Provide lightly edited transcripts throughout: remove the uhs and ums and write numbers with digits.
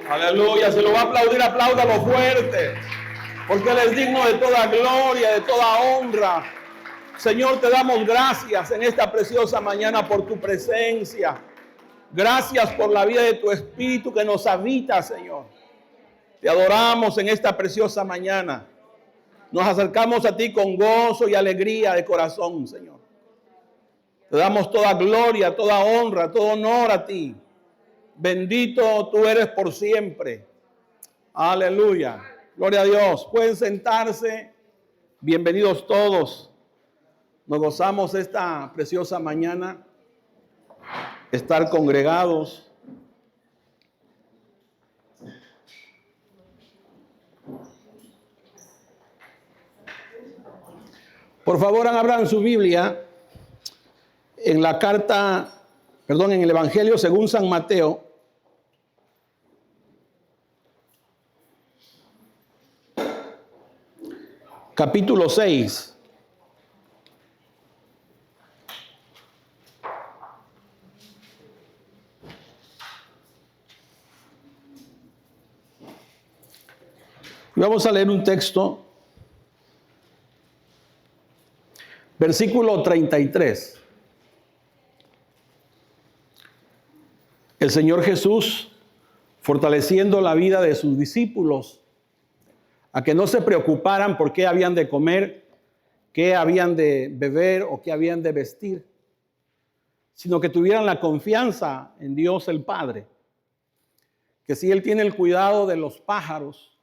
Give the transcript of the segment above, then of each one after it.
Aleluya. Si lo va a aplaudir, apláudalo fuerte. Porque Él es digno de toda gloria, de toda honra. Señor, te damos gracias en esta preciosa mañana por tu presencia. Gracias por la vida de tu Espíritu que nos habita, Señor. Te adoramos en esta preciosa mañana. Nos acercamos a ti con gozo y alegría de corazón, Señor. Te damos toda gloria, toda honra, todo honor a ti. Bendito tú eres por siempre. Aleluya. Gloria a Dios. Pueden sentarse. Bienvenidos todos. Nos gozamos esta preciosa mañana. Estar congregados. Por favor, abran su Biblia en la carta, en el Evangelio según San Mateo. Capítulo 6. Vamos a leer un texto. Versículo 33. El Señor Jesús, fortaleciendo la vida de sus discípulos, a que no se preocuparan por qué habían de comer, qué habían de beber o qué habían de vestir, sino que tuvieran la confianza en Dios el Padre, que si Él tiene el cuidado de los pájaros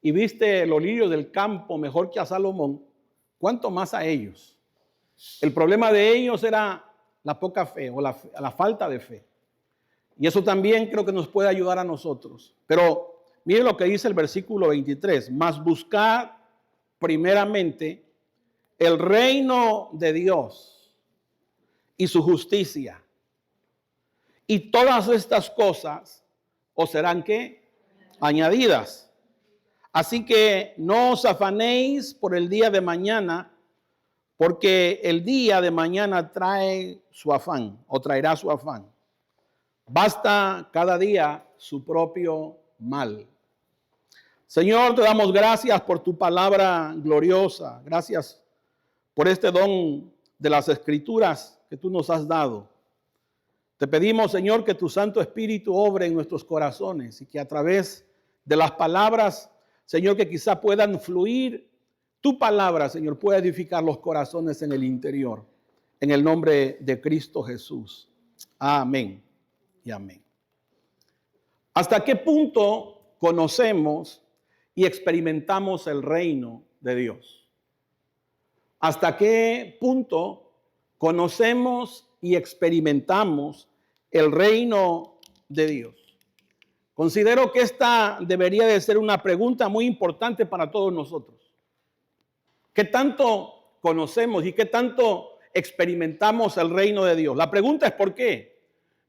y viste los lirios del campo mejor que a Salomón, ¿cuánto más a ellos? El problema de ellos era la poca fe o la falta de fe. Y eso también creo que nos puede ayudar a nosotros. Pero mire lo que dice el versículo 23. Mas buscad primeramente el reino de Dios y su justicia. Y todas estas cosas os serán ¿qué? Añadidas. Así que no os afanéis por el día de mañana, porque el día de mañana trae su afán o traerá su afán. Basta cada día su propio mal. Señor, te damos gracias por tu palabra gloriosa. Gracias por este don de las Escrituras que tú nos has dado. Te pedimos, Señor, que tu Santo Espíritu obre en nuestros corazones y que a través de las palabras, Señor, que quizá puedan fluir tu palabra, Señor, pueda edificar los corazones en el interior. En el nombre de Cristo Jesús. Amén y amén. ¿Hasta qué punto conocemos y experimentamos el reino de Dios? ¿Hasta qué punto conocemos y experimentamos el reino de Dios? Considero que esta debería de ser una pregunta muy importante para todos nosotros. ¿Qué tanto conocemos y qué tanto experimentamos el reino de Dios? La pregunta es ¿por qué?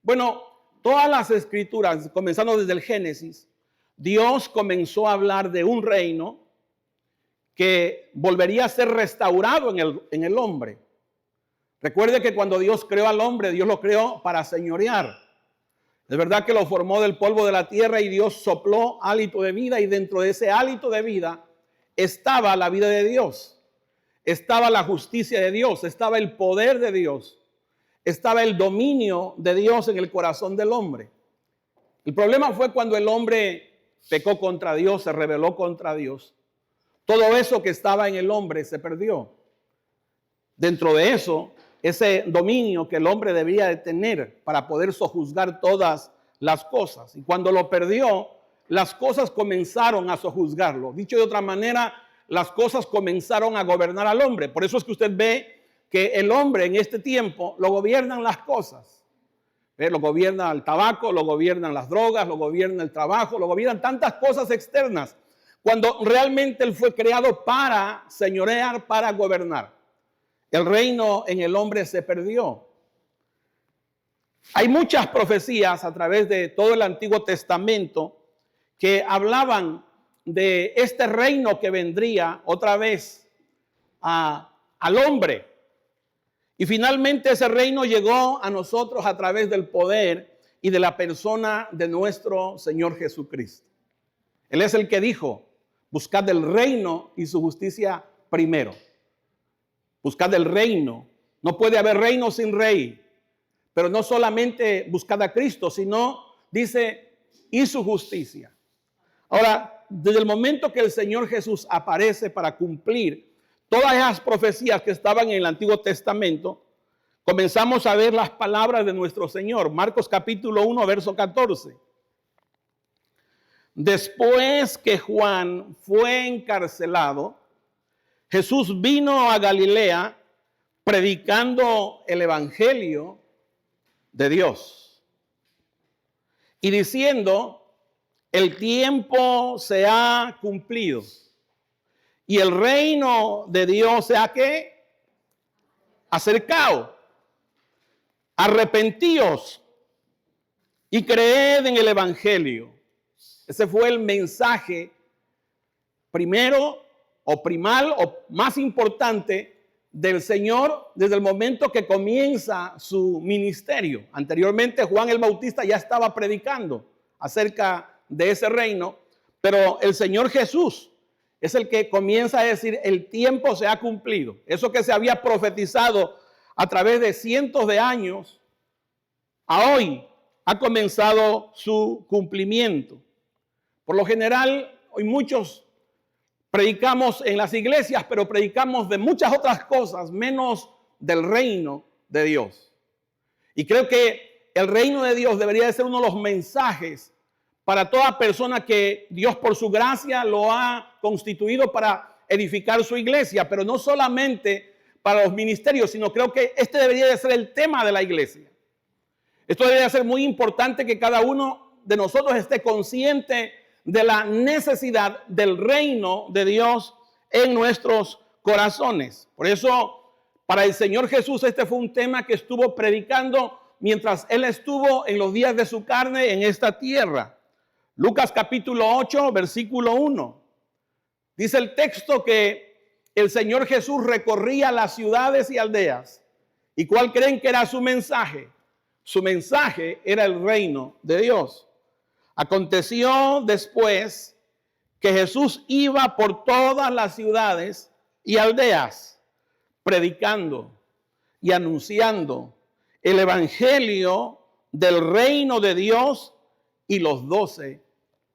Bueno, todas las Escrituras, comenzando desde el Génesis, Dios comenzó a hablar de un reino que volvería a ser restaurado en el hombre. Recuerde que cuando Dios creó al hombre, Dios lo creó para señorear. Es verdad que lo formó del polvo de la tierra y Dios sopló hálito de vida, y dentro de ese hálito de vida estaba la vida de Dios, estaba la justicia de Dios, estaba el poder de Dios, estaba el dominio de Dios en el corazón del hombre. El problema fue cuando el hombre pecó contra Dios, se rebeló contra Dios. Todo eso que estaba en el hombre se perdió. Dentro de eso, ese dominio que el hombre debía de tener para poder sojuzgar todas las cosas. Y cuando lo perdió, las cosas comenzaron a sojuzgarlo. Dicho de otra manera, las cosas comenzaron a gobernar al hombre. Por eso es que usted ve que el hombre en este tiempo lo gobiernan las cosas. Lo gobierna el tabaco, lo gobiernan las drogas, lo gobierna el trabajo, lo gobiernan tantas cosas externas. Cuando realmente él fue creado para señorear, para gobernar. El reino en el hombre se perdió. Hay muchas profecías a través de todo el Antiguo Testamento que hablaban de este reino que vendría otra vez al hombre. Y finalmente ese reino llegó a nosotros a través del poder y de la persona de nuestro Señor Jesucristo. Él es el que dijo, buscad el reino y su justicia primero. Buscad el reino. No puede haber reino sin rey. Pero no solamente buscad a Cristo, sino, dice, y su justicia. Ahora, desde el momento que el Señor Jesús aparece para cumplir todas esas profecías que estaban en el Antiguo Testamento, comenzamos a ver las palabras de nuestro Señor. Marcos capítulo 1, verso 14. Después que Juan fue encarcelado, Jesús vino a Galilea predicando el evangelio de Dios y diciendo, el tiempo se ha cumplido y el reino de Dios se ha ¿qué? Acercado. Arrepentíos y creed en el evangelio. Ese fue el mensaje primero o primal o más importante del Señor desde el momento que comienza su ministerio. Anteriormente Juan el Bautista ya estaba predicando acerca de ese reino, pero el Señor Jesús es el que comienza a decir el tiempo se ha cumplido. Eso que se había profetizado a través de cientos de años, a hoy ha comenzado su cumplimiento. Por lo general, hoy muchos predicamos en las iglesias, pero predicamos de muchas otras cosas, menos del reino de Dios. Y creo que el reino de Dios debería de ser uno de los mensajes para toda persona que Dios por su gracia lo ha constituido para edificar su iglesia, pero no solamente para los ministerios, sino creo que este debería de ser el tema de la iglesia. Esto debería ser muy importante que cada uno de nosotros esté consciente de la necesidad del reino de Dios en nuestros corazones. Por eso, para el Señor Jesús, este fue un tema que estuvo predicando mientras Él estuvo en los días de su carne en esta tierra. Lucas capítulo 8, versículo 1. Dice el texto que el Señor Jesús recorría las ciudades y aldeas. ¿Y cuál creen que era su mensaje? Su mensaje era el reino de Dios. Aconteció después que Jesús iba por todas las ciudades y aldeas, predicando y anunciando el evangelio del reino de Dios, y los 12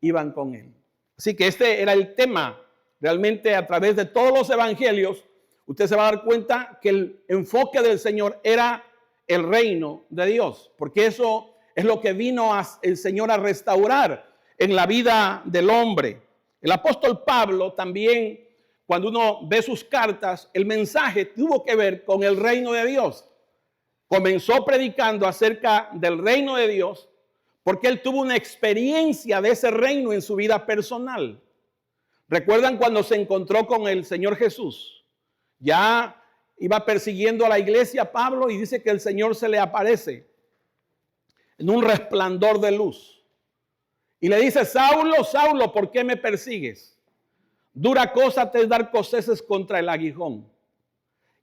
iban con él. Así que este era el tema. Realmente a través de todos los evangelios, usted se va a dar cuenta que el enfoque del Señor era el reino de Dios, porque eso es lo que vino el Señor a restaurar en la vida del hombre. El apóstol Pablo también, cuando uno ve sus cartas, el mensaje tuvo que ver con el reino de Dios. Comenzó predicando acerca del reino de Dios porque él tuvo una experiencia de ese reino en su vida personal. ¿Recuerdan cuando se encontró con el Señor Jesús? Ya iba persiguiendo a la iglesia Pablo y dice que el Señor se le aparece en un resplandor de luz. Y le dice, Saulo, Saulo, ¿por qué me persigues? Dura cosa te es dar coceses contra el aguijón.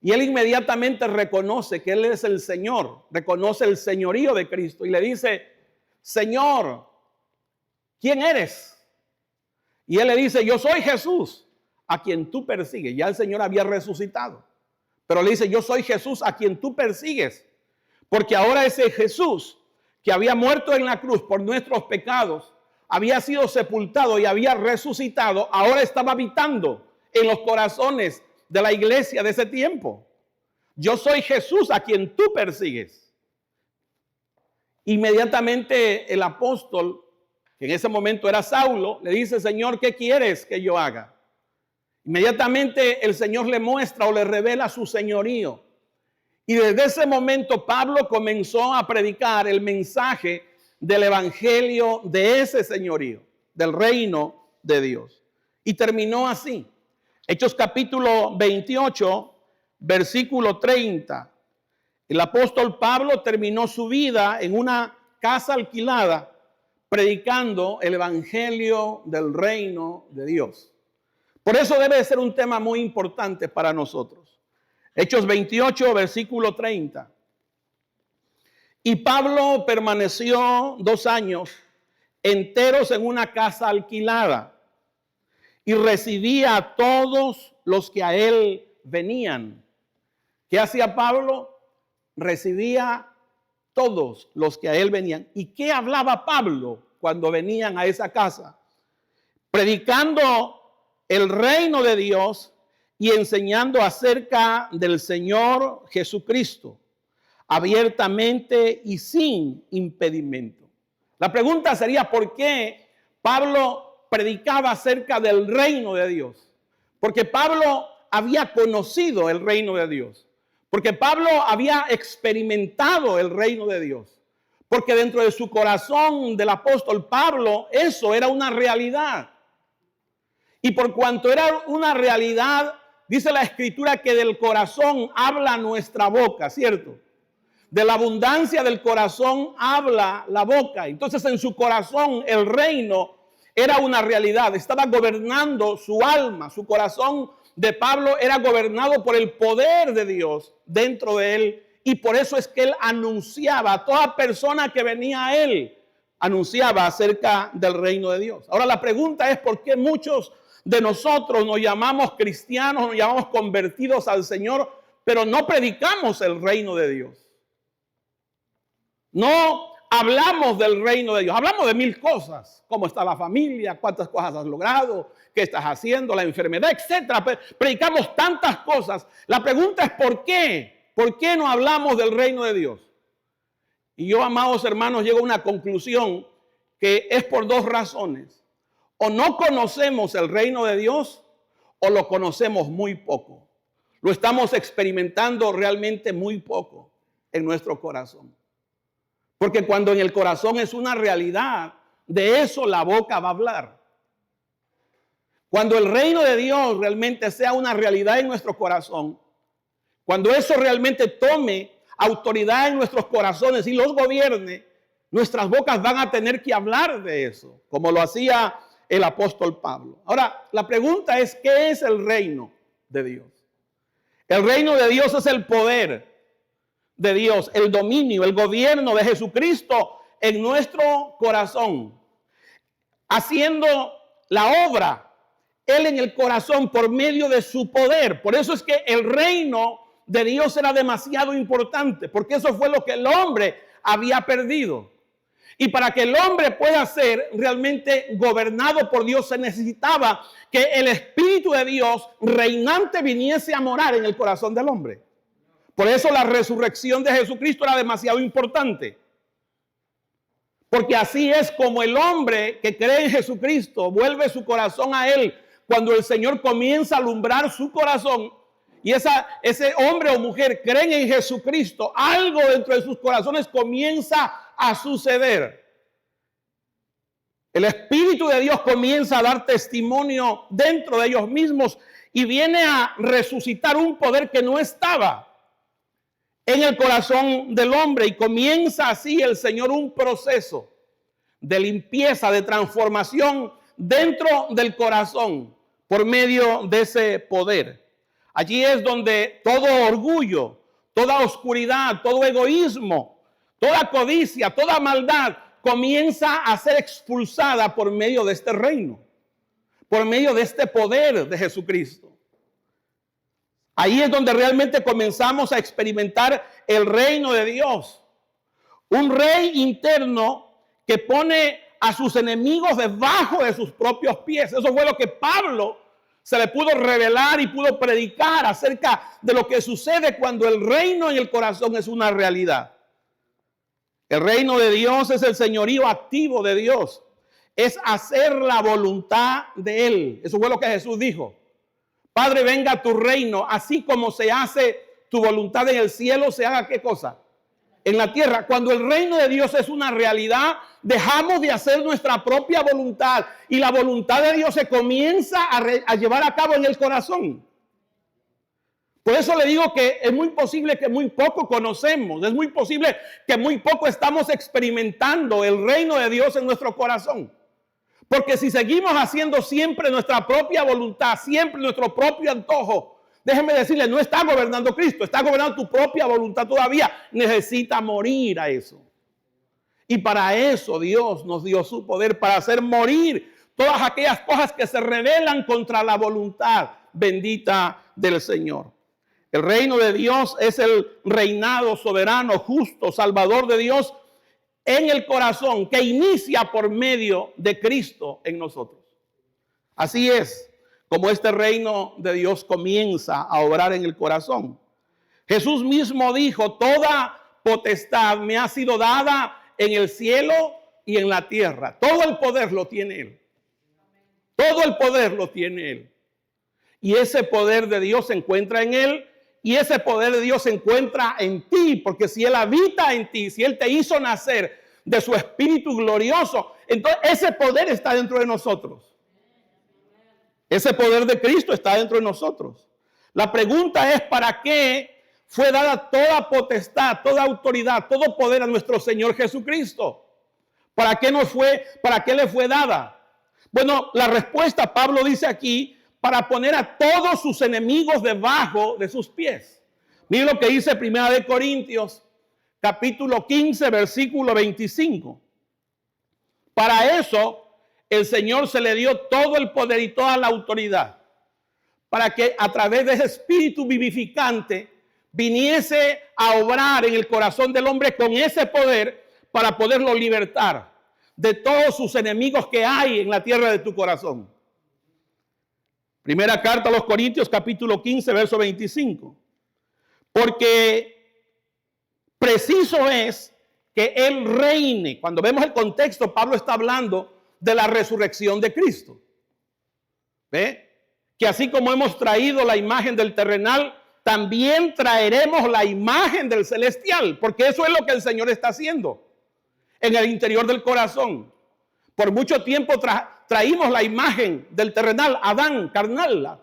Y él inmediatamente reconoce que él es el Señor, reconoce el señorío de Cristo y le dice, Señor, ¿quién eres? Y él le dice, yo soy Jesús, a quien tú persigues. Ya el Señor había resucitado. Pero le dice, yo soy Jesús a quien tú persigues. Porque ahora ese Jesús que había muerto en la cruz por nuestros pecados, había sido sepultado y había resucitado, ahora estaba habitando en los corazones de la iglesia de ese tiempo. Yo soy Jesús a quien tú persigues. Inmediatamente el apóstol, que en ese momento era Saulo, le dice, Señor, ¿qué quieres que yo haga? Inmediatamente el Señor le muestra o le revela su señorío. Y desde ese momento Pablo comenzó a predicar el mensaje del evangelio de ese señorío, del reino de Dios. Y terminó así. Hechos capítulo 28, versículo 30. El apóstol Pablo terminó su vida en una casa alquilada predicando el evangelio del reino de Dios. Por eso debe ser un tema muy importante para nosotros. Hechos 28, versículo 30. Y Pablo permaneció 2 años enteros en una casa alquilada y recibía a todos los que a él venían. ¿Qué hacía Pablo? Recibía todos los que a él venían. ¿Y qué hablaba Pablo cuando venían a esa casa? Predicando el reino de Dios y enseñando acerca del Señor Jesucristo, abiertamente y sin impedimento. La pregunta sería, ¿por qué Pablo predicaba acerca del reino de Dios? Porque Pablo había conocido el reino de Dios. Porque Pablo había experimentado el reino de Dios. Porque dentro de su corazón del apóstol Pablo, eso era una realidad. Y por cuanto era una realidad, dice la Escritura que del corazón habla nuestra boca, ¿cierto? De la abundancia del corazón habla la boca. Entonces en su corazón el reino era una realidad. Estaba gobernando su alma. Su corazón de Pablo era gobernado por el poder de Dios dentro de él. Y por eso es que él anunciaba a toda persona que venía a él. Anunciaba acerca del reino de Dios. Ahora la pregunta es, ¿por qué muchos de nosotros nos llamamos cristianos, nos llamamos convertidos al Señor, pero no predicamos el reino de Dios? No hablamos del reino de Dios. Hablamos de 1000 cosas. ¿Cómo está la familia? ¿Cuántas cosas has logrado? ¿Qué estás haciendo? La enfermedad, etcétera. Predicamos tantas cosas. La pregunta es ¿por qué? ¿Por qué no hablamos del reino de Dios? Y yo, amados hermanos, llego a una conclusión que es por 2 razones. O no conocemos el reino de Dios o lo conocemos muy poco. Lo estamos experimentando realmente muy poco en nuestro corazón. Porque cuando en el corazón es una realidad, de eso la boca va a hablar. Cuando el reino de Dios realmente sea una realidad en nuestro corazón, cuando eso realmente tome autoridad en nuestros corazones y los gobierne, nuestras bocas van a tener que hablar de eso, como lo hacía el apóstol Pablo. Ahora, la pregunta es, ¿qué es el reino de Dios? El reino de Dios es el poder de Dios, el dominio, el gobierno de Jesucristo en nuestro corazón, haciendo la obra, Él en el corazón por medio de su poder. Por eso es que el reino de Dios era demasiado importante, porque eso fue lo que el hombre había perdido. Y para que el hombre pueda ser realmente gobernado por Dios, se necesitaba que el Espíritu de Dios reinante viniese a morar en el corazón del hombre. Por eso la resurrección de Jesucristo era demasiado importante. Porque así es como el hombre que cree en Jesucristo vuelve su corazón a Él. Cuando el Señor comienza a alumbrar su corazón y ese hombre o mujer creen en Jesucristo, algo dentro de sus corazones comienza a suceder. El Espíritu de Dios comienza a dar testimonio dentro de ellos mismos y viene a resucitar un poder que no estaba en el corazón del hombre, y comienza así el Señor un proceso de limpieza, de transformación dentro del corazón por medio de ese poder. Allí es donde todo orgullo, toda oscuridad, todo egoísmo, toda codicia, toda maldad comienza a ser expulsada por medio de este reino, por medio de este poder de Jesucristo. Ahí es donde realmente comenzamos a experimentar el reino de Dios. Un rey interno que pone a sus enemigos debajo de sus propios pies. Eso fue lo que Pablo se le pudo revelar y pudo predicar acerca de lo que sucede cuando el reino en el corazón es una realidad. El reino de Dios es el señorío activo de Dios. Es hacer la voluntad de Él. Eso fue lo que Jesús dijo. Padre, venga tu reino, así como se hace tu voluntad en el cielo, se haga ¿qué cosa? En la tierra. Cuando el reino de Dios es una realidad, dejamos de hacer nuestra propia voluntad y la voluntad de Dios se comienza a llevar a cabo en el corazón. Por eso le digo que es muy posible que muy poco conocemos, es muy posible que muy poco estamos experimentando el reino de Dios en nuestro corazón. Porque si seguimos haciendo siempre nuestra propia voluntad, siempre nuestro propio antojo, déjeme decirle, no está gobernando Cristo, está gobernando tu propia voluntad todavía. Necesita morir a eso. Y para eso Dios nos dio su poder, para hacer morir todas aquellas cosas que se rebelan contra la voluntad bendita del Señor. El reino de Dios es el reinado soberano, justo, salvador de Dios en el corazón, que inicia por medio de Cristo en nosotros. Así es como este reino de Dios comienza a obrar en el corazón. Jesús mismo dijo, toda potestad me ha sido dada en el cielo y en la tierra. Todo el poder lo tiene Él. Todo el poder lo tiene Él. Y ese poder de Dios se encuentra en Él. Y ese poder de Dios se encuentra en ti. Porque si Él habita en ti, si Él te hizo nacer de su Espíritu glorioso, entonces ese poder está dentro de nosotros. Ese poder de Cristo está dentro de nosotros. La pregunta es, ¿para qué fue dada toda potestad, toda autoridad, todo poder a nuestro Señor Jesucristo? ¿Para qué le fue dada? Bueno, la respuesta, Pablo dice aquí, para poner a todos sus enemigos debajo de sus pies. Miren lo que dice 1 Corintios, capítulo 15, versículo 25. Para eso, el Señor se le dio todo el poder y toda la autoridad, para que a través de ese espíritu vivificante viniese a obrar en el corazón del hombre con ese poder para poderlo libertar de todos sus enemigos que hay en la tierra de tu corazón. Primera carta a los Corintios, capítulo 15, verso 25. Porque preciso es que Él reine. Cuando vemos el contexto, Pablo está hablando de la resurrección de Cristo. ¿Ve? Que así como hemos traído la imagen del terrenal, también traeremos la imagen del celestial, porque eso es lo que el Señor está haciendo en el interior del corazón. Por mucho tiempo traímos la imagen del terrenal, Adán, carnal,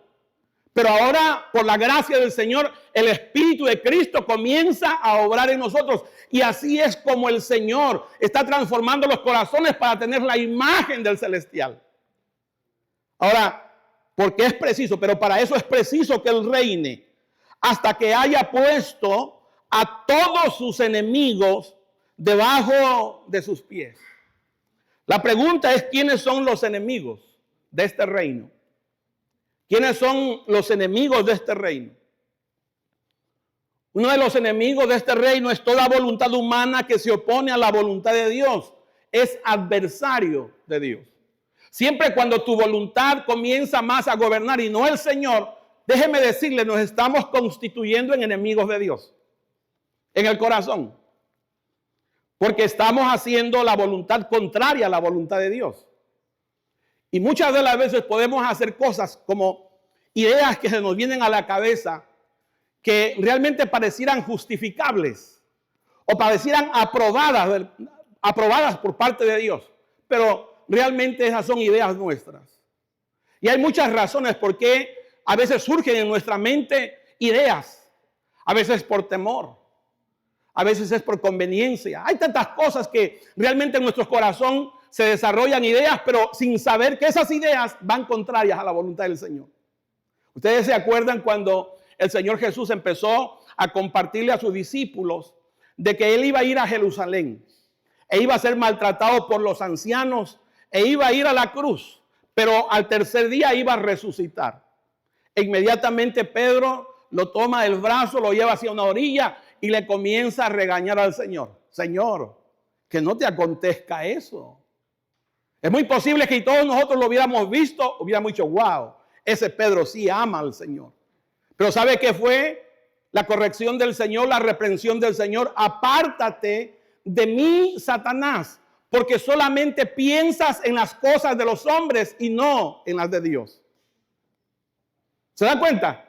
pero ahora por la gracia del Señor, el Espíritu de Cristo comienza a obrar en nosotros, y así es como el Señor está transformando los corazones para tener la imagen del celestial. Ahora, porque es preciso, pero para eso es preciso que Él reine hasta que haya puesto a todos sus enemigos debajo de sus pies. La pregunta es, ¿quiénes son los enemigos de este reino? ¿Quiénes son los enemigos de este reino? Uno de los enemigos de este reino es toda voluntad humana que se opone a la voluntad de Dios. Es adversario de Dios. Siempre cuando tu voluntad comienza más a gobernar y no el Señor, déjeme decirle, nos estamos constituyendo en enemigos de Dios. En el corazón. Porque estamos haciendo la voluntad contraria a la voluntad de Dios. Y muchas de las veces podemos hacer cosas como ideas que se nos vienen a la cabeza que realmente parecieran justificables o parecieran aprobadas por parte de Dios. Pero realmente esas son ideas nuestras. Y hay muchas razones por qué a veces surgen en nuestra mente ideas. A veces por temor. A veces es por conveniencia. Hay tantas cosas que realmente en nuestro corazón se desarrollan ideas, pero sin saber que esas ideas van contrarias a la voluntad del Señor. Ustedes se acuerdan cuando el Señor Jesús empezó a compartirle a sus discípulos de que Él iba a ir a Jerusalén e iba a ser maltratado por los ancianos e iba a ir a la cruz, pero al tercer día iba a resucitar. E inmediatamente Pedro lo toma del brazo, lo lleva hacia una orilla y le comienza a regañar al Señor. Señor, que no te acontezca eso. Es muy posible que todos nosotros lo hubiéramos visto, hubiéramos dicho, wow, ese Pedro sí ama al Señor. Pero ¿sabe qué fue? La corrección del Señor, la reprensión del Señor. Apártate de mí, Satanás, porque solamente piensas en las cosas de los hombres y no en las de Dios. ¿Se dan cuenta?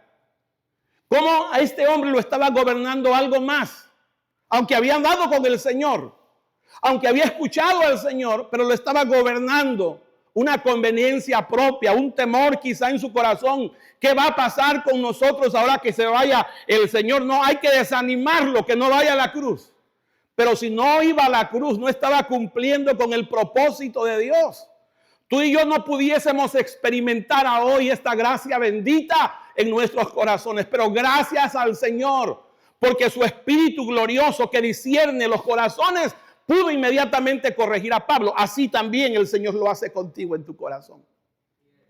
Cómo a este hombre lo estaba gobernando algo más, aunque había andado con el Señor, aunque había escuchado al Señor, pero lo estaba gobernando una conveniencia propia, un temor quizá en su corazón. ¿Qué va a pasar con nosotros ahora que se vaya el Señor? No, hay que desanimarlo, que no vaya a la cruz. Pero si no iba a la cruz, no estaba cumpliendo con el propósito de Dios. Tú y yo no pudiésemos experimentar hoy esta gracia bendita en nuestros corazones. Pero gracias al Señor, porque su Espíritu glorioso que discierne los corazones pudo inmediatamente corregir a Pablo. Así también el Señor lo hace contigo en tu corazón.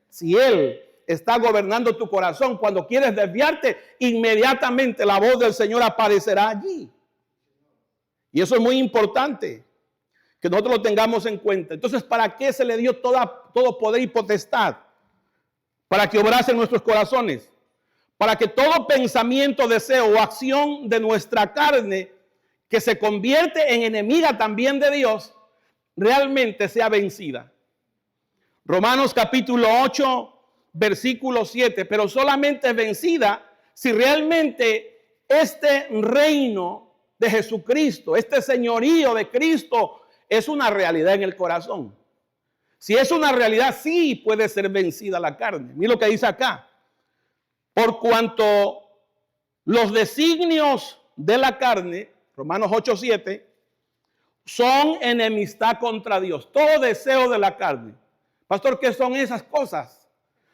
Si Él está gobernando tu corazón, cuando quieres desviarte, inmediatamente la voz del Señor aparecerá allí. Y eso es muy importante, que nosotros lo tengamos en cuenta. Entonces, ¿para qué se le dio todo poder y potestad? Para que obrase en nuestros corazones. Para que todo pensamiento, deseo o acción de nuestra carne, que se convierte en enemiga también de Dios, realmente sea vencida. Romanos capítulo 8, versículo 7. Pero solamente es vencida si realmente este reino de Jesucristo, este señorío de Cristo, es una realidad en el corazón. Si es una realidad, sí puede ser vencida la carne. Mira lo que dice acá. Por cuanto los designios de la carne, Romanos 8:7, son enemistad contra Dios. Todo deseo de la carne. Pastor, ¿qué son esas cosas?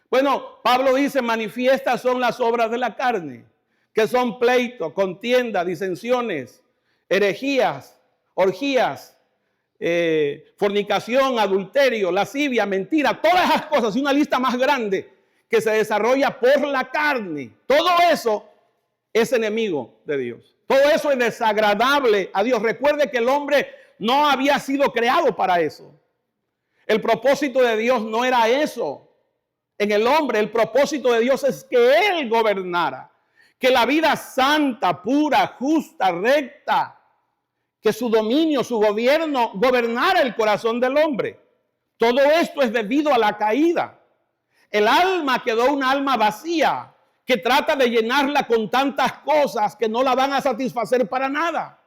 Bueno, Pablo dice, manifiestas son las obras de la carne, que son pleito, contienda, disensiones, herejías, orgías, fornicación, adulterio, lascivia, mentira, todas esas cosas, y una lista más grande que se desarrolla por la carne. Todo eso es enemigo de Dios. Todo eso es desagradable a Dios. Recuerde que el hombre no había sido creado para eso. El propósito de Dios no era eso. En el hombre, el propósito de Dios es que Él gobernara. Que la vida santa, pura, justa, recta, que su dominio, su gobierno gobernara el corazón del hombre. Todo esto es debido a la caída. El alma quedó una alma vacía que trata de llenarla con tantas cosas que no la van a satisfacer para nada.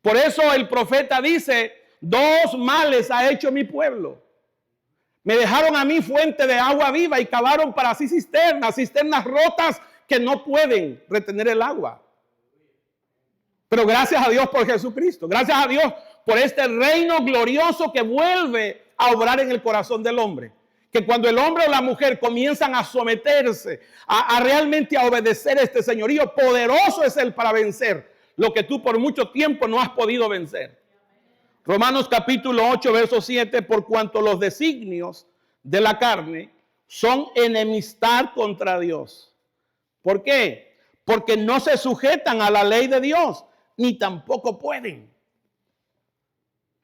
Por eso el profeta dice, 2 males ha hecho mi pueblo. Me dejaron a mí fuente de agua viva y cavaron para sí cisternas rotas que no pueden retener el agua. Pero gracias a Dios por Jesucristo. Gracias a Dios por este reino glorioso que vuelve a obrar en el corazón del hombre. Que cuando el hombre o la mujer comienzan a someterse, a realmente a obedecer este señorío, poderoso es Él para vencer lo que tú por mucho tiempo no has podido vencer. Romanos capítulo 8, verso 7, por cuanto los designios de la carne son enemistad contra Dios. ¿Por qué? Porque no se sujetan a la ley de Dios, ni tampoco pueden.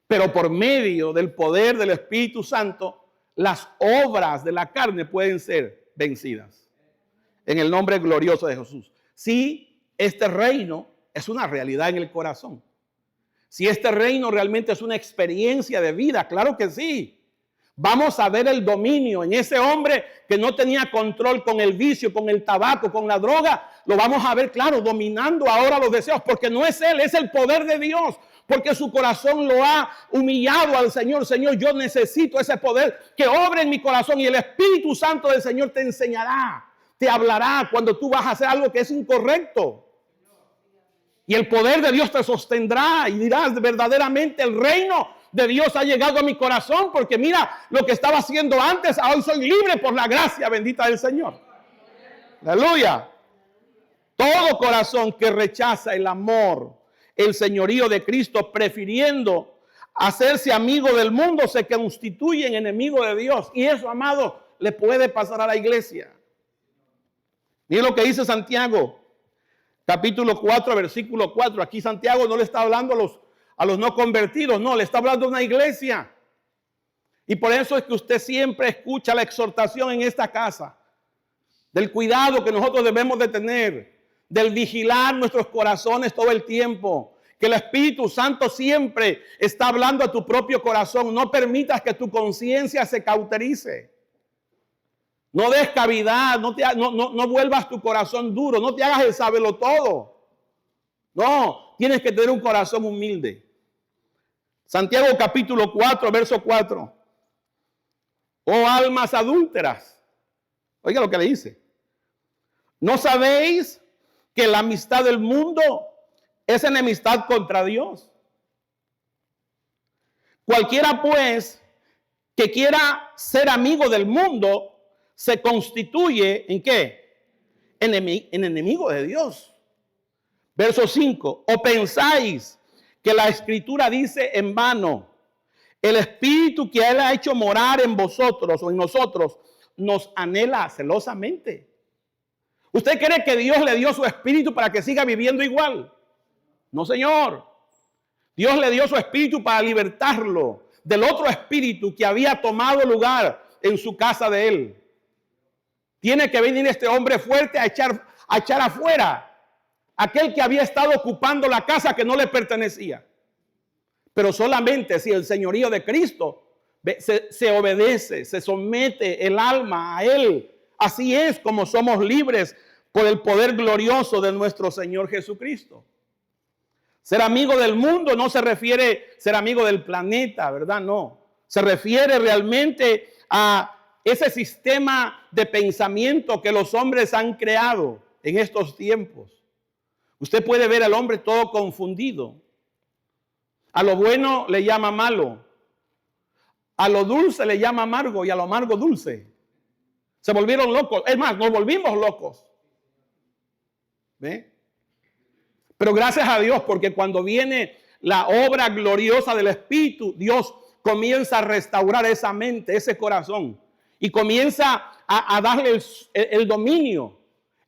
Pero por medio del poder del Espíritu Santo, las obras de la carne pueden ser vencidas. En el nombre glorioso de Jesús. Si este reino es una realidad en el corazón. Si este reino realmente es una experiencia de vida, claro que sí. Vamos a ver el dominio en ese hombre que no tenía control con el vicio, con el tabaco, con la droga. Lo vamos a ver, claro, dominando ahora los deseos, porque no es él, es el poder de Dios. Porque su corazón lo ha humillado al Señor. Señor, yo necesito ese poder que obre en mi corazón, y el Espíritu Santo del Señor te enseñará, te hablará cuando tú vas a hacer algo que es incorrecto. Y el poder de Dios te sostendrá y dirás, verdaderamente el reino de Dios ha llegado a mi corazón, porque mira lo que estaba haciendo antes, hoy soy libre por la gracia bendita del Señor. Aleluya. Todo corazón que rechaza el amor, el señorío de Cristo, prefiriendo hacerse amigo del mundo, se constituye en enemigo de Dios. Y eso, amado, le puede pasar a la iglesia. Miren lo que dice Santiago, capítulo 4, versículo 4. Aquí Santiago no le está hablando a los no convertidos, no, le está hablando a una iglesia. Y por eso es que usted siempre escucha la exhortación en esta casa, del cuidado que nosotros debemos de tener, del vigilar nuestros corazones todo el tiempo, que el Espíritu Santo siempre está hablando a tu propio corazón. No permitas que tu conciencia se cauterice. No des cavidad, no vuelvas tu corazón duro, no te hagas el sábelo-todo. No, tienes que tener un corazón humilde. Santiago capítulo 4, verso 4. Oh almas adúlteras. Oiga lo que le dice. ¿No sabéis que la amistad del mundo es enemistad contra Dios? Cualquiera pues que quiera ser amigo del mundo se constituye ¿en qué? enemigo de Dios. Verso 5. ¿O pensáis que la Escritura dice en vano, el Espíritu que Él ha hecho morar en vosotros o en nosotros nos anhela celosamente? ¿Usted cree que Dios le dio su Espíritu para que siga viviendo igual? No, Señor. Dios le dio su Espíritu para libertarlo del otro espíritu que había tomado lugar en su casa de él. Tiene que venir este hombre fuerte a echar afuera aquel que había estado ocupando la casa que no le pertenecía. Pero solamente si el señorío de Cristo se obedece, se somete el alma a Él. Así es como somos libres por el poder glorioso de nuestro Señor Jesucristo. Ser amigo del mundo no se refiere a ser amigo del planeta, ¿verdad? No. Se refiere realmente a ese sistema de pensamiento que los hombres han creado en estos tiempos. Usted puede ver al hombre todo confundido. A lo bueno le llama malo. A lo dulce le llama amargo y a lo amargo dulce. Se volvieron locos. Es más, nos volvimos locos. ¿Ve? Pero gracias a Dios, porque cuando viene la obra gloriosa del Espíritu, Dios comienza a restaurar esa mente, ese corazón. Y comienza a darle el dominio,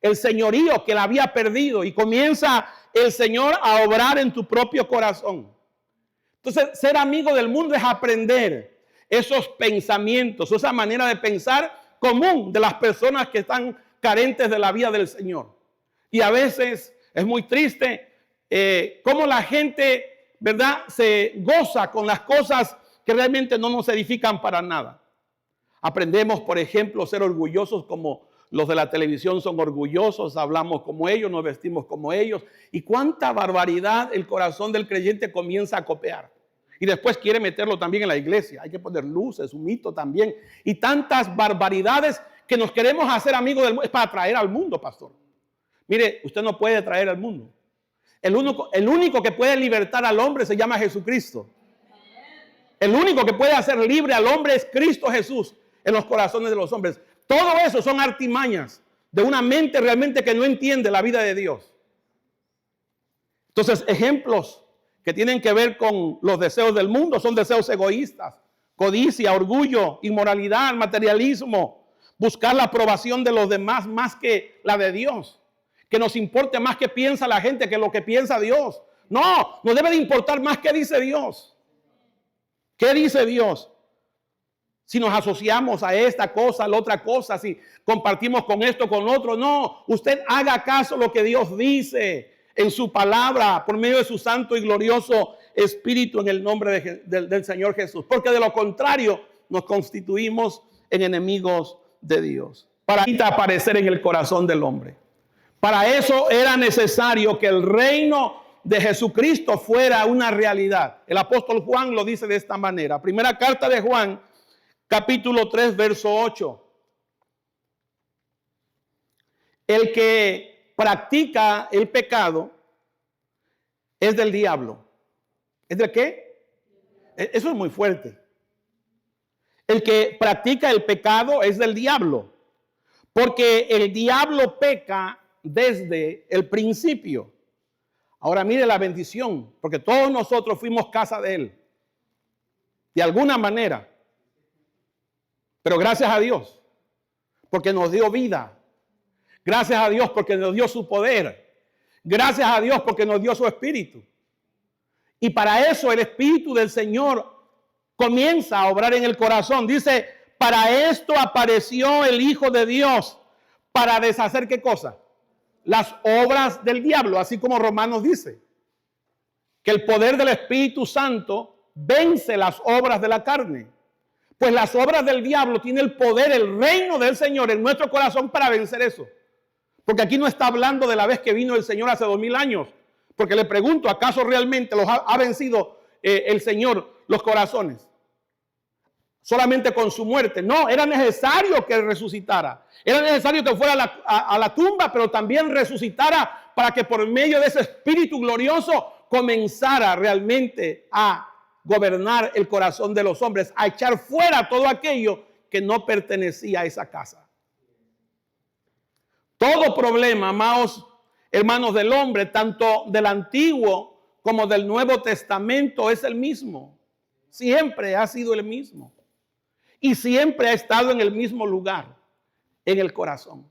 el señorío que la había perdido. Y comienza el Señor a obrar en tu propio corazón. Entonces, ser amigo del mundo es aprender esos pensamientos, esa manera de pensar común de las personas que están carentes de la vida del Señor. Y a veces es muy triste cómo la gente, ¿verdad?, se goza con las cosas que realmente no nos edifican para nada. Aprendemos, por ejemplo, ser orgullosos como los de la televisión son orgullosos, hablamos como ellos, nos vestimos como ellos. Y cuánta barbaridad el corazón del creyente comienza a copiar. Y después quiere meterlo también en la iglesia. Hay que poner luces, un mito también. Y tantas barbaridades que nos queremos hacer amigos del mundo. Es para atraer al mundo, pastor. Mire, usted no puede traer al mundo. El único que puede libertar al hombre se llama Jesucristo. El único que puede hacer libre al hombre es Cristo Jesús en los corazones de los hombres. Todo eso son artimañas de una mente realmente que no entiende la vida de Dios. Entonces, ejemplos que tienen que ver con los deseos del mundo son deseos egoístas, codicia, orgullo, inmoralidad, materialismo, buscar la aprobación de los demás más que la de Dios. Que nos importe más que piensa la gente que lo que piensa Dios. No, nos debe de importar más qué dice Dios. ¿Qué dice Dios? Si nos asociamos a esta cosa, a la otra cosa, si compartimos con esto, con otro. No, usted haga caso lo que Dios dice en su palabra por medio de su santo y glorioso Espíritu en el nombre del Señor Jesús. Porque de lo contrario nos constituimos en enemigos de Dios. Para aparecer en el corazón del hombre. Para eso era necesario que el reino de Jesucristo fuera una realidad. El apóstol Juan lo dice de esta manera. Primera carta de Juan, capítulo 3, verso 8. El que practica el pecado es del diablo. ¿Es de qué? Eso es muy fuerte. El que practica el pecado es del diablo. Porque el diablo peca desde el principio. Ahora mire la bendición, porque todos nosotros fuimos casa de él, de alguna manera. Pero gracias a Dios, porque nos dio vida. Gracias a Dios porque nos dio su poder. Gracias a Dios porque nos dio su espíritu. Y para eso el Espíritu del Señor comienza a obrar en el corazón. Dice, para esto apareció el Hijo de Dios, para deshacer ¿qué cosa? Las obras del diablo, así como Romanos dice, que el poder del Espíritu Santo vence las obras de la carne. Pues las obras del diablo tienen el poder, el reino del Señor en nuestro corazón para vencer eso. Porque aquí no está hablando de la vez que vino el Señor hace 2000 años. Porque le pregunto, ¿acaso realmente los ha vencido el Señor los corazones? Solamente con su muerte. No, era necesario que resucitara. Era necesario que fuera a la tumba, pero también resucitara para que por medio de ese Espíritu glorioso comenzara realmente a gobernar el corazón de los hombres, a echar fuera todo aquello que no pertenecía a esa casa. Todo problema, amados hermanos del hombre, tanto del Antiguo como del Nuevo Testamento, es el mismo. Siempre ha sido el mismo. Y siempre ha estado en el mismo lugar, en el corazón.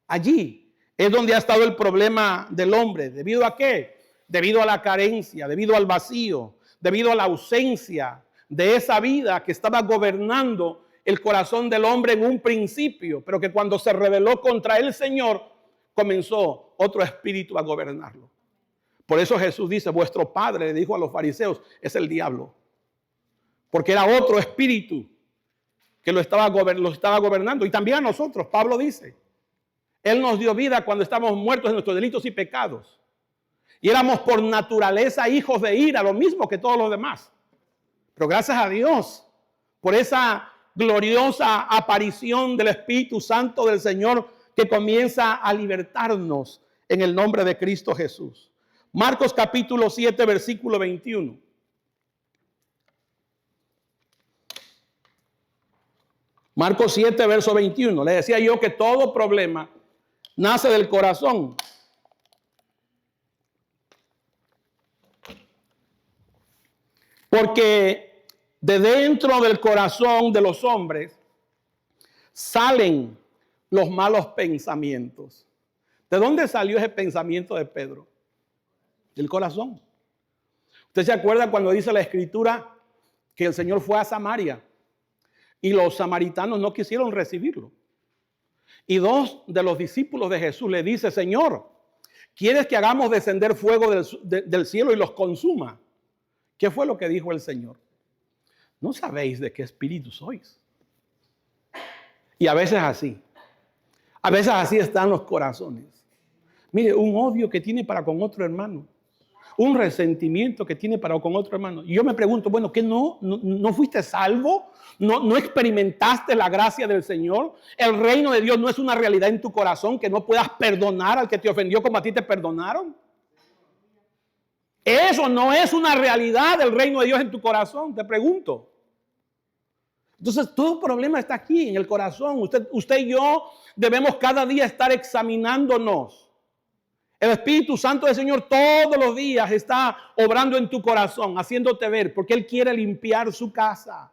Allí es donde ha estado el problema del hombre. ¿Debido a qué? Debido a la carencia, debido al vacío, debido a la ausencia de esa vida que estaba gobernando el corazón del hombre en un principio, pero que cuando se rebeló contra el Señor, comenzó otro espíritu a gobernarlo. Por eso Jesús dice, vuestro padre, le dijo a los fariseos, es el diablo. Porque era otro espíritu que lo estaba gobernando. Y también a nosotros, Pablo dice, Él nos dio vida cuando estábamos muertos en nuestros delitos y pecados. Y éramos por naturaleza hijos de ira, lo mismo que todos los demás. Pero gracias a Dios por esa gloriosa aparición del Espíritu Santo del Señor que comienza a libertarnos en el nombre de Cristo Jesús. Marcos capítulo 7, versículo 21. Marcos 7, verso 21. Le decía yo que todo problema nace del corazón. Porque de dentro del corazón de los hombres salen los malos pensamientos. ¿De dónde salió ese pensamiento de Pedro? Del corazón. ¿Usted se acuerda cuando dice la Escritura que el Señor fue a Samaria y los samaritanos no quisieron recibirlo? Y dos de los discípulos de Jesús le dice, Señor, ¿quieres que hagamos descender fuego del cielo y los consuma? ¿Qué fue lo que dijo el Señor? No sabéis de qué espíritu sois. Y a veces así están los corazones. Mire, un odio que tiene para con otro hermano. Un resentimiento que tiene para con otro hermano. Y yo me pregunto, bueno, ¿qué no fuiste salvo? ¿No experimentaste la gracia del Señor? ¿El reino de Dios no es una realidad en tu corazón que no puedas perdonar al que te ofendió como a ti te perdonaron? Eso no es una realidad del reino de Dios en tu corazón, te pregunto. Entonces, todo problema está aquí, en el corazón. Usted y yo debemos cada día estar examinándonos. El Espíritu Santo del Señor todos los días está obrando en tu corazón, haciéndote ver, porque Él quiere limpiar su casa.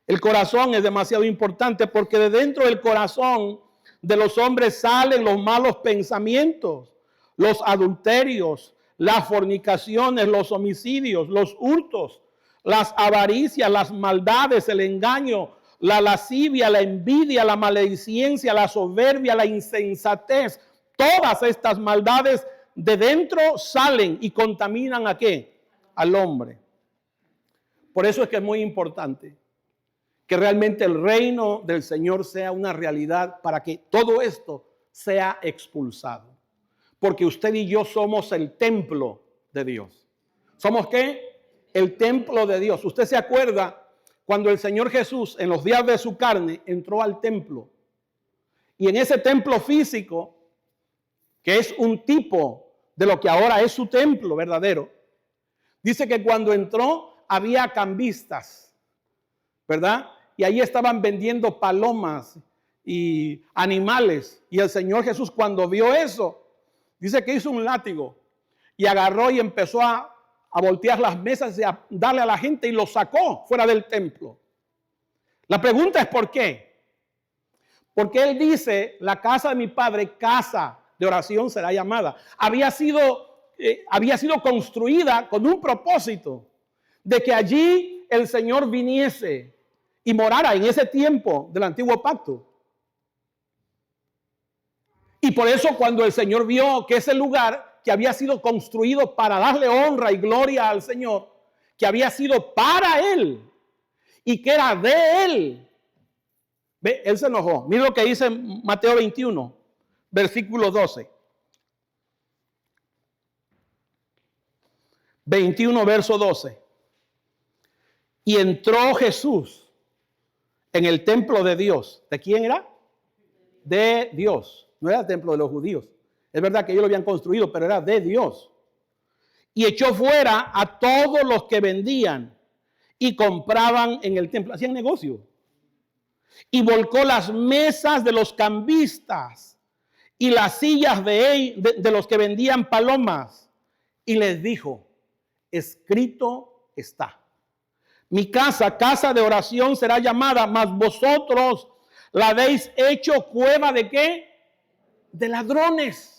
El corazón es demasiado importante porque de dentro del corazón de los hombres salen los malos pensamientos, los adulterios, las fornicaciones, los homicidios, los hurtos, las avaricias, las maldades, el engaño, la lascivia, la envidia, la maledicencia, la soberbia, la insensatez. Todas estas maldades de dentro salen y contaminan ¿a qué? Al hombre. Por eso es que es muy importante que realmente el reino del Señor sea una realidad para que todo esto sea expulsado. Porque usted y yo somos el templo de Dios. ¿Somos qué? El templo de Dios. Usted se acuerda cuando el Señor Jesús en los días de su carne entró al templo. Y en ese templo físico, que es un tipo de lo que ahora es su templo verdadero, dice que cuando entró había cambistas, ¿verdad? Y ahí estaban vendiendo palomas y animales. Y el Señor Jesús cuando vio eso, dice que hizo un látigo y agarró y empezó a voltear las mesas y a darle a la gente y lo sacó fuera del templo. La pregunta es ¿por qué? Porque Él dice, la casa de mi Padre, casa de oración será llamada. Había sido construida con un propósito de que allí el Señor viniese y morara en ese tiempo del antiguo pacto. Y por eso cuando el Señor vio que ese lugar que había sido construido para darle honra y gloria al Señor, que había sido para Él y que era de Él, ¿ve? Él se enojó. Mira lo que dice Mateo 21, versículo 12. 21, verso 12. Y entró Jesús en el templo de Dios. ¿De quién era? De Dios. No era el templo de los judíos. Es verdad que ellos lo habían construido, pero era de Dios. Y echó fuera a todos los que vendían y compraban en el templo. Hacían negocio. y volcó las mesas de los cambistas y las sillas de los que vendían palomas, y les dijo: escrito está, mi casa, casa de oración será llamada, mas vosotros la habéis hecho cueva ¿de qué? De ladrones.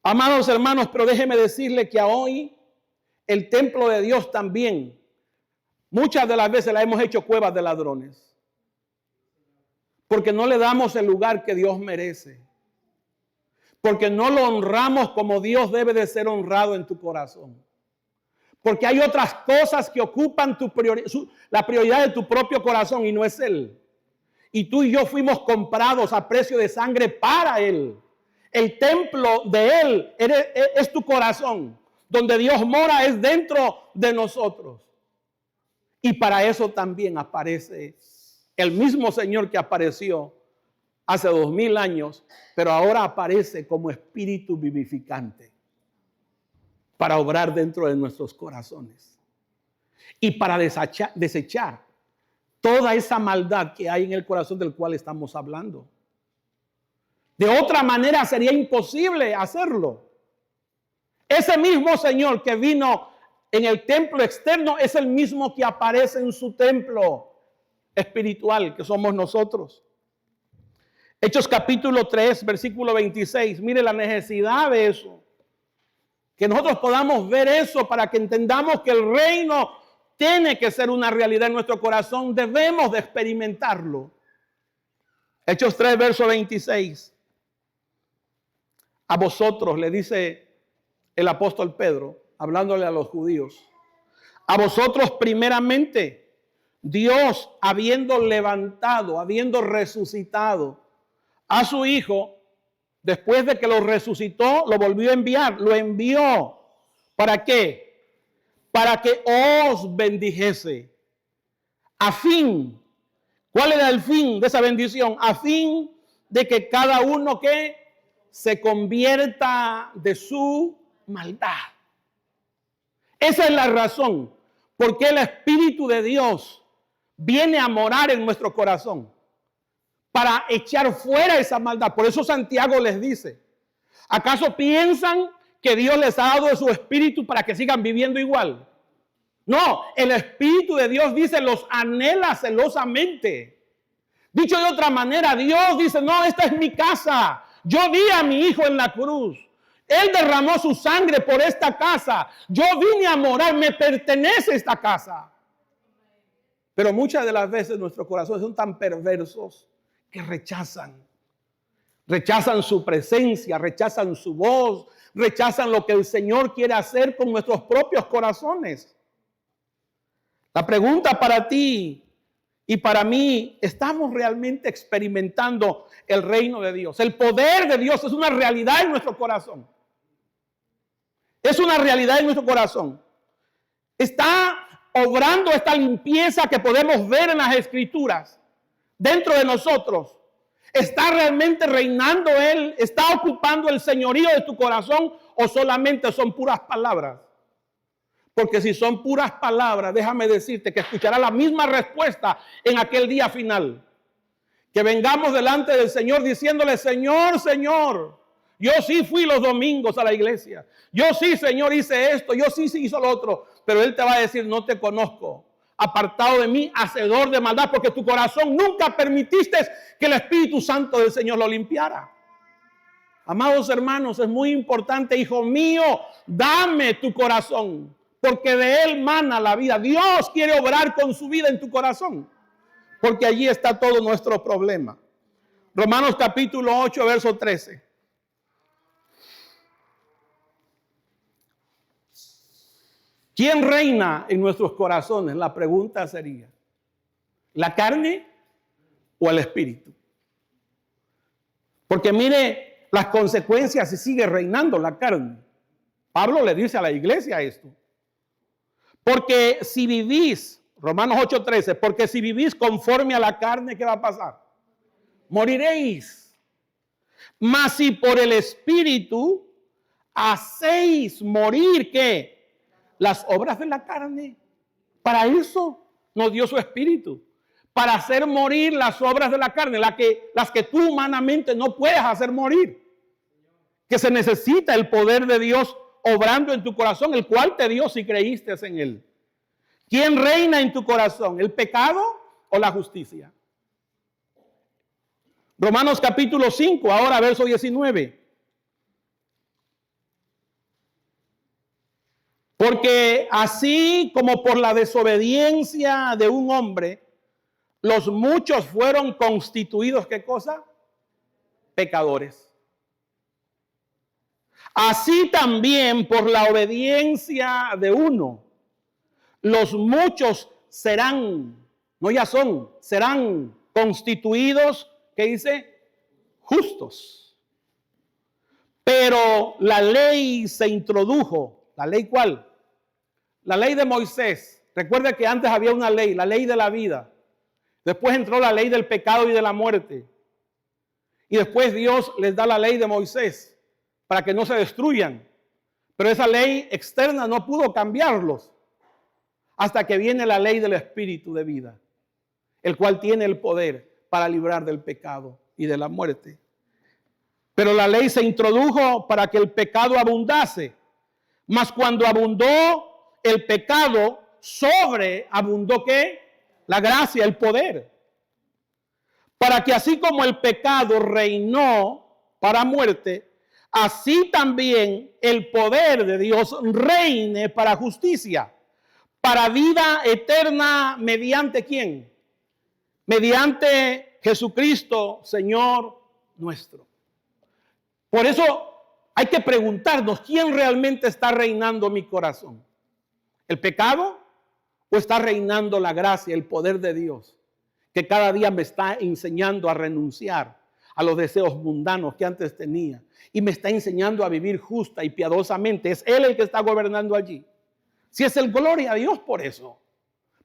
Amados hermanos, pero déjeme decirle que hoy el templo de Dios también, muchas de las veces la hemos hecho cuevas de ladrones, porque no le damos el lugar que Dios merece, porque no lo honramos como Dios debe de ser honrado en tu corazón, porque hay otras cosas que ocupan la prioridad de tu propio corazón y no es Él. Y tú y yo fuimos comprados a precio de sangre para Él. El templo de Él es tu corazón. Donde Dios mora es dentro de nosotros. Y para eso también aparece el mismo Señor que apareció hace 2000 años, pero ahora aparece como espíritu vivificante para obrar dentro de nuestros corazones y para desechar toda esa maldad que hay en el corazón del cual estamos hablando. De otra manera sería imposible hacerlo. Ese mismo Señor que vino en el templo externo es el mismo que aparece en su templo espiritual, que somos nosotros. Hechos capítulo 3, versículo 26. Mire la necesidad de eso. Que nosotros podamos ver eso para que entendamos que el reino tiene que ser una realidad en nuestro corazón. Debemos de experimentarlo. Hechos 3, verso 26. A vosotros, le dice el apóstol Pedro, hablándole a los judíos, a vosotros primeramente, Dios habiendo levantado, habiendo resucitado a su Hijo, después de que lo resucitó, lo volvió a enviar, lo envió. ¿Para qué? Para que os bendijese. A fin, ¿cuál era el fin de esa bendición? A fin de que cada uno que se convierta de su maldad. Esa es la razón por qué el Espíritu de Dios viene a morar en nuestro corazón, para echar fuera esa maldad. Por eso Santiago les dice: ¿acaso piensan que Dios les ha dado de su espíritu para que sigan viviendo igual? No, el Espíritu de Dios dice, los anhela celosamente. Dicho de otra manera, Dios dice: no, esta es mi casa. Yo di a mi Hijo en la cruz. Él derramó su sangre por esta casa. Yo vine a morar, me pertenece esta casa. Pero muchas de las veces nuestros corazones son tan perversos que rechazan su presencia, rechazan su voz, rechazan lo que el Señor quiere hacer con nuestros propios corazones. La pregunta para ti y para mí: ¿estamos realmente experimentando el reino de Dios? El poder de Dios es una realidad en nuestro corazón. Es una realidad en nuestro corazón. Está obrando esta limpieza que podemos ver en las Escrituras dentro de nosotros. ¿Está realmente reinando Él? ¿Está ocupando el señorío de tu corazón o solamente son puras palabras? Porque si son puras palabras, déjame decirte que escucharás la misma respuesta en aquel día final. Que vengamos delante del Señor diciéndole: Señor, Señor, yo sí fui los domingos a la iglesia. Yo sí, Señor, hice esto. Yo sí hice lo otro. Pero Él te va a decir: no te conozco. Apartado de mí, hacedor de maldad, porque tu corazón nunca permitiste que el Espíritu Santo del Señor lo limpiara. Amados hermanos, es muy importante, hijo mío, dame tu corazón, porque de él mana la vida. Dios quiere obrar con su vida en tu corazón, porque allí está todo nuestro problema. Romanos capítulo 8, verso 13. ¿Quién reina en nuestros corazones? La pregunta sería: ¿la carne o el espíritu? Porque mire las consecuencias si sigue reinando la carne. Pablo le dice a la iglesia esto. Porque si vivís, Romanos 8:13, porque si vivís conforme a la carne, ¿qué va a pasar? Moriréis. Mas si por el espíritu hacéis morir, ¿qué? Las obras de la carne. Para eso nos dio su espíritu, para hacer morir las obras de la carne, las que tú humanamente no puedes hacer morir. Que se necesita el poder de Dios obrando en tu corazón, el cual te dio si creíste en Él. ¿Quién reina en tu corazón? ¿El pecado o la justicia? Romanos capítulo 5, ahora verso 19. Porque así como por la desobediencia de un hombre, los muchos fueron constituidos, ¿qué cosa? Pecadores. Así también por la obediencia de uno, los muchos serán, no ya son, serán constituidos, ¿qué dice? Justos. Pero la ley se introdujo. ¿La ley cuál? La ley de Moisés. Recuerda que antes había una ley, la ley de la vida. Después entró la ley del pecado y de la muerte. Y después Dios les da la ley de Moisés para que no se destruyan. Pero esa ley externa no pudo cambiarlos hasta que viene la ley del Espíritu de vida, el cual tiene el poder para librar del pecado y de la muerte. Pero la ley se introdujo para que el pecado abundase. Mas cuando abundó el pecado, sobreabundó ¿qué? La gracia, el poder. Para que así como el pecado reinó para muerte, así también el poder de Dios reine para justicia, para vida eterna, ¿mediante quién? Mediante Jesucristo, Señor nuestro. Por eso hay que preguntarnos, ¿quién realmente está reinando mi corazón? ¿El pecado o está reinando la gracia, el poder de Dios, que cada día me está enseñando a renunciar a los deseos mundanos que antes tenía y me está enseñando a vivir justa y piadosamente? Es Él el que está gobernando allí. Si es el gloria a Dios por eso,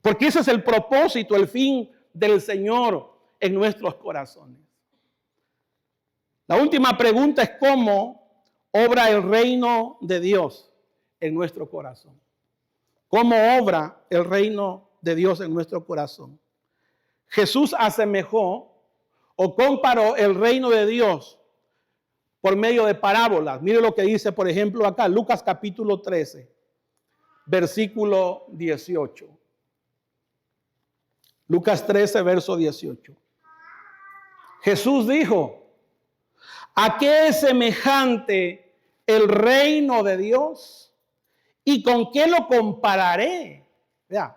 porque ese es el propósito, el fin del Señor en nuestros corazones. La última pregunta es ¿cómo obra el reino de Dios en nuestro corazón? ¿Cómo obra el reino de Dios en nuestro corazón? Jesús asemejó o comparó el reino de Dios por medio de parábolas. Mire lo que dice, por ejemplo, acá, Lucas capítulo 13, versículo 18. Lucas 13, verso 18. Jesús dijo, ¿a qué es semejante el reino de Dios? ¿Y con qué lo compararé? Vea,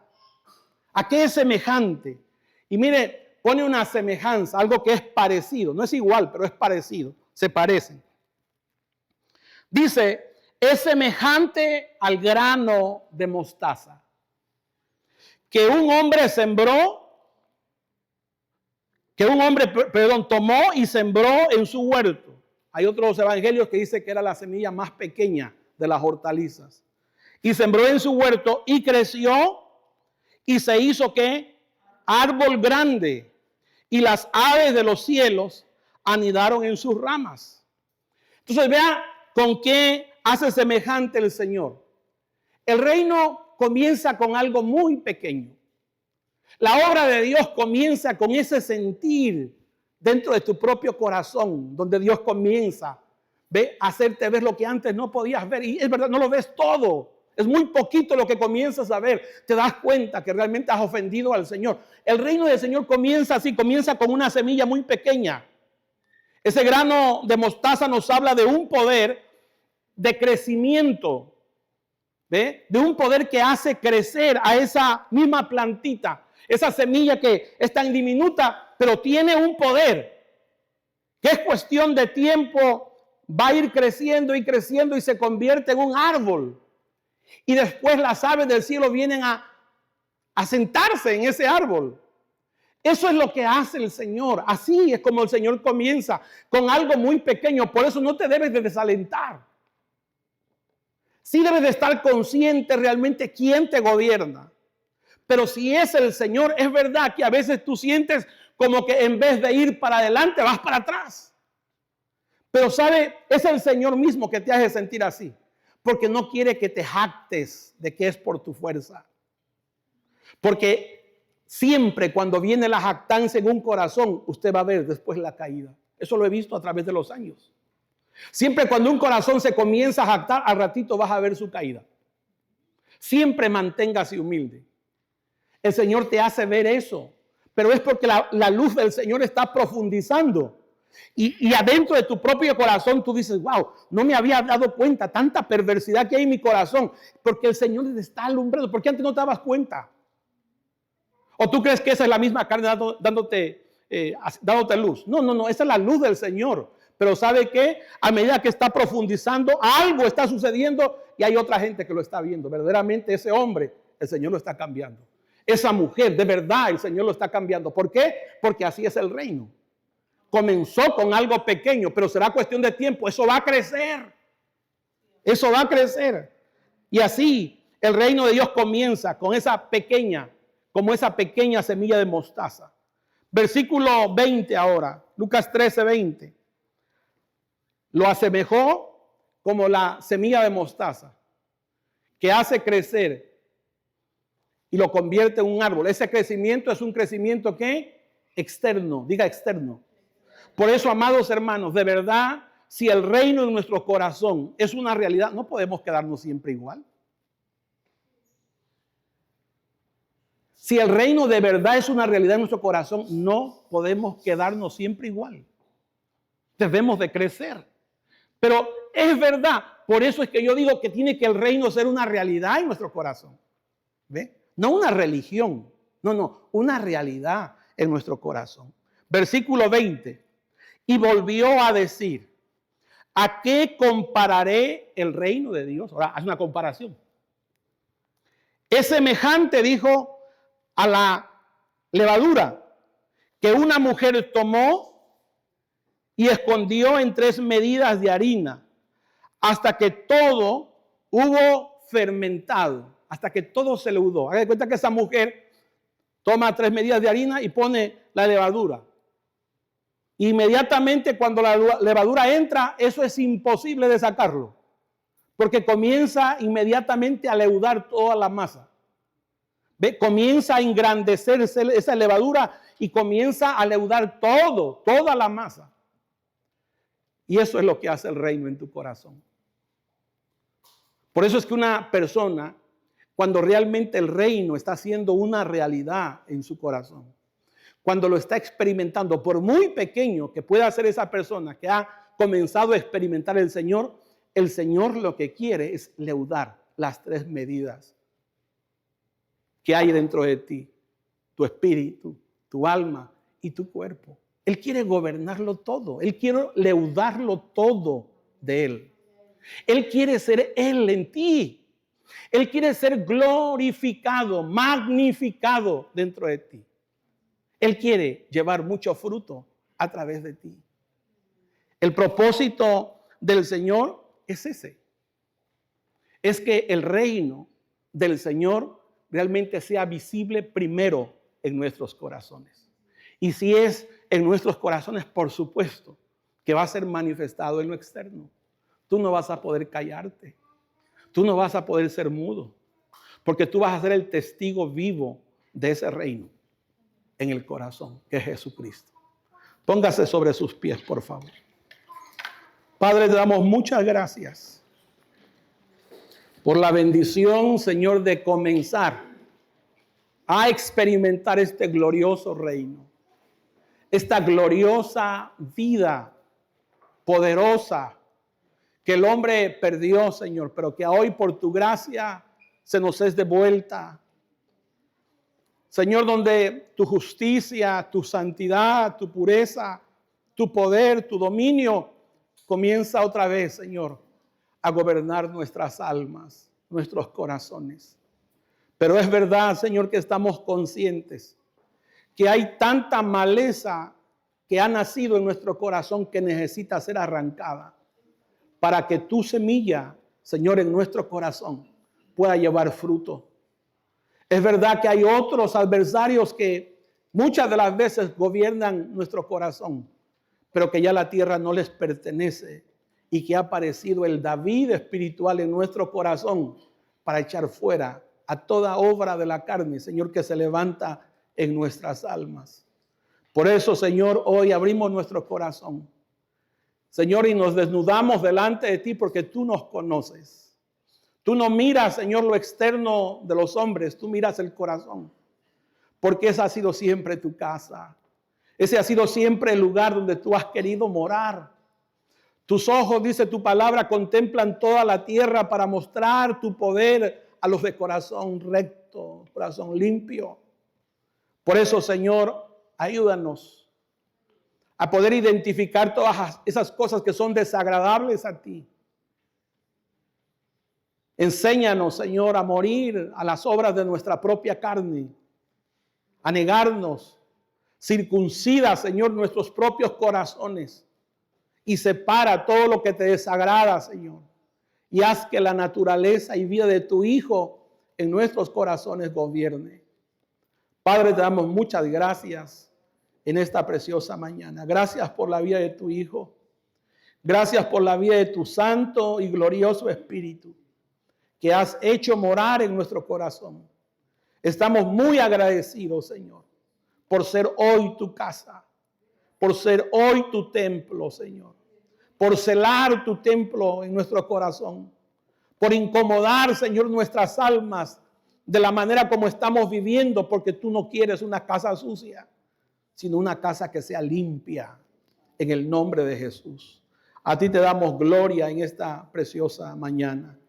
¿a qué es semejante? Y mire, pone una semejanza, algo que es parecido. No es igual, pero es parecido. Se parecen. Dice, es semejante al grano de mostaza que un hombre tomó y sembró en su huerto. Hay otros evangelios que dicen que era la semilla más pequeña de las hortalizas. Y sembró en su huerto y creció y se hizo ¿qué? Árbol grande. Y las aves de los cielos anidaron en sus ramas. Entonces vea con qué hace semejante el Señor. El reino comienza con algo muy pequeño. La obra de Dios comienza con ese sentir dentro de tu propio corazón, donde Dios comienza a hacerte ver lo que antes no podías ver. Y es verdad, no lo ves todo. Es muy poquito lo que comienzas a ver. Te das cuenta que realmente has ofendido al Señor. El reino del Señor comienza así, comienza con una semilla muy pequeña. Ese grano de mostaza nos habla de un poder de crecimiento, ¿ve? De un poder que hace crecer a esa misma plantita, esa semilla que es tan diminuta, pero tiene un poder, que es cuestión de tiempo, va a ir creciendo y creciendo y se convierte en un árbol. Y después las aves del cielo vienen a sentarse en ese árbol. Eso es lo que hace el Señor. Así es como el Señor comienza, con algo muy pequeño. Por eso no te debes de desalentar. Sí debes de estar consciente realmente quién te gobierna. Pero si es el Señor, es verdad que a veces tú sientes como que en vez de ir para adelante, vas para atrás. Pero sabe, es el Señor mismo que te hace sentir así. Porque no quiere que te jactes de que es por tu fuerza. Porque siempre cuando viene la jactancia en un corazón, usted va a ver después la caída. Eso lo he visto a través de los años. Siempre cuando un corazón se comienza a jactar, al ratito vas a ver su caída. Siempre manténgase humilde. El Señor te hace ver eso, pero es porque la luz del Señor está profundizando. Y adentro de tu propio corazón tú dices, wow, no me había dado cuenta tanta perversidad que hay en mi corazón, porque el Señor te está alumbrando, porque antes no te dabas cuenta. ¿O tú crees que esa es la misma carne dándote luz? No, esa es la luz del Señor. Pero ¿sabe qué? A medida que está profundizando, algo está sucediendo y hay otra gente que lo está viendo. Verdaderamente ese hombre, el Señor lo está cambiando. Esa mujer, de verdad, el Señor lo está cambiando. ¿Por qué? Porque así es el reino. Comenzó con algo pequeño, pero será cuestión de tiempo. Eso va a crecer. Eso va a crecer. Y así el reino de Dios comienza con esa pequeña, como esa pequeña semilla de mostaza. Versículo 20 ahora, Lucas 13:20. Lo asemejó como la semilla de mostaza que hace crecer y lo convierte en un árbol. Ese crecimiento es un crecimiento que externo, diga externo. Por eso, amados hermanos, de verdad, si el reino en nuestro corazón es una realidad, no podemos quedarnos siempre igual. Si el reino de verdad es una realidad en nuestro corazón, no podemos quedarnos siempre igual. Debemos de crecer. Pero es verdad, por eso es que yo digo que tiene que el reino ser una realidad en nuestro corazón. ¿Ve? No una religión, no, una realidad en nuestro corazón. Versículo 20. Y volvió a decir, ¿a qué compararé el reino de Dios? Ahora, haz una comparación. Es semejante, dijo, a la levadura que una mujer tomó y escondió en 3 medidas de harina hasta que todo hubo fermentado, hasta que todo se leudó. Haga de cuenta que esa mujer toma 3 medidas de harina y pone la levadura. Inmediatamente cuando la levadura entra, eso es imposible de sacarlo, porque comienza inmediatamente a leudar toda la masa. ¿Ve? Comienza a engrandecerse esa levadura y comienza a leudar toda la masa. Y eso es lo que hace el reino en tu corazón. Por eso es que una persona, cuando realmente el reino está siendo una realidad en su corazón, cuando lo está experimentando, por muy pequeño que pueda ser esa persona que ha comenzado a experimentar el Señor lo que quiere es leudar las 3 medidas que hay dentro de ti, tu espíritu, tu alma y tu cuerpo. Él quiere gobernarlo todo. Él quiere leudarlo todo de Él. Él quiere ser Él en ti. Él quiere ser glorificado, magnificado dentro de ti. Él quiere llevar mucho fruto a través de ti. El propósito del Señor es ese. Es que el reino del Señor realmente sea visible primero en nuestros corazones. Y si es en nuestros corazones, por supuesto, que va a ser manifestado en lo externo. Tú no vas a poder callarte. Tú no vas a poder ser mudo. Porque tú vas a ser el testigo vivo de ese reino en el corazón, que es Jesucristo. Póngase sobre sus pies, por favor. Padre, te damos muchas gracias por la bendición, Señor, de comenzar a experimentar este glorioso reino. Esta gloriosa vida poderosa que el hombre perdió, Señor, pero que hoy por tu gracia se nos es devuelta. Señor, donde tu justicia, tu santidad, tu pureza, tu poder, tu dominio comienza otra vez, Señor, a gobernar nuestras almas, nuestros corazones. Pero es verdad, Señor, que estamos conscientes que hay tanta maleza que ha nacido en nuestro corazón que necesita ser arrancada para que tu semilla, Señor, en nuestro corazón pueda llevar fruto. Es verdad que hay otros adversarios que muchas de las veces gobiernan nuestro corazón, pero que ya la tierra no les pertenece y que ha aparecido el David espiritual en nuestro corazón para echar fuera a toda obra de la carne, Señor, que se levanta en nuestras almas. Por eso, Señor, hoy abrimos nuestro corazón, Señor, y nos desnudamos delante de ti porque tú nos conoces. Tú no miras, Señor, lo externo de los hombres, tú miras el corazón, porque esa ha sido siempre tu casa. Ese ha sido siempre el lugar donde tú has querido morar. Tus ojos, dice tu palabra, contemplan toda la tierra para mostrar tu poder a los de corazón recto, corazón limpio. Por eso, Señor, ayúdanos a poder identificar todas esas cosas que son desagradables a ti. Enséñanos, Señor, a morir a las obras de nuestra propia carne, a negarnos. Circuncida, Señor, nuestros propios corazones y separa todo lo que te desagrada, Señor. Y haz que la naturaleza y vida de tu Hijo en nuestros corazones gobierne. Padre, te damos muchas gracias en esta preciosa mañana. Gracias por la vida de tu Hijo. Gracias por la vida de tu santo y glorioso Espíritu que has hecho morar en nuestro corazón. Estamos muy agradecidos, Señor, por ser hoy tu casa, por ser hoy tu templo, Señor, por celar tu templo en nuestro corazón, por incomodar, Señor, nuestras almas de la manera como estamos viviendo, porque tú no quieres una casa sucia, sino una casa que sea limpia en el nombre de Jesús. A ti te damos gloria en esta preciosa mañana.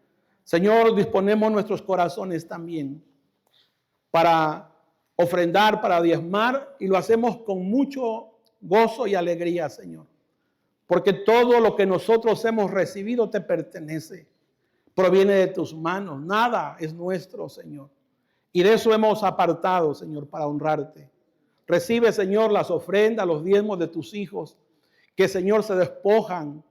Señor, disponemos nuestros corazones también para ofrendar, para diezmar, y lo hacemos con mucho gozo y alegría, Señor, porque todo lo que nosotros hemos recibido te pertenece, proviene de tus manos, nada es nuestro, Señor, y de eso hemos apartado, Señor, para honrarte. Recibe, Señor, las ofrendas, los diezmos de tus hijos, que, Señor, se despojan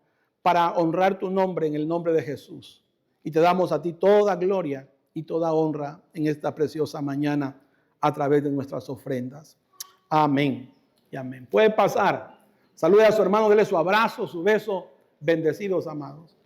para honrar tu nombre en el nombre de Jesús. Y te damos a ti toda gloria y toda honra en esta preciosa mañana a través de nuestras ofrendas. Amén y amén. Puede pasar. Salude a su hermano, dele su abrazo, su beso. Bendecidos, amados.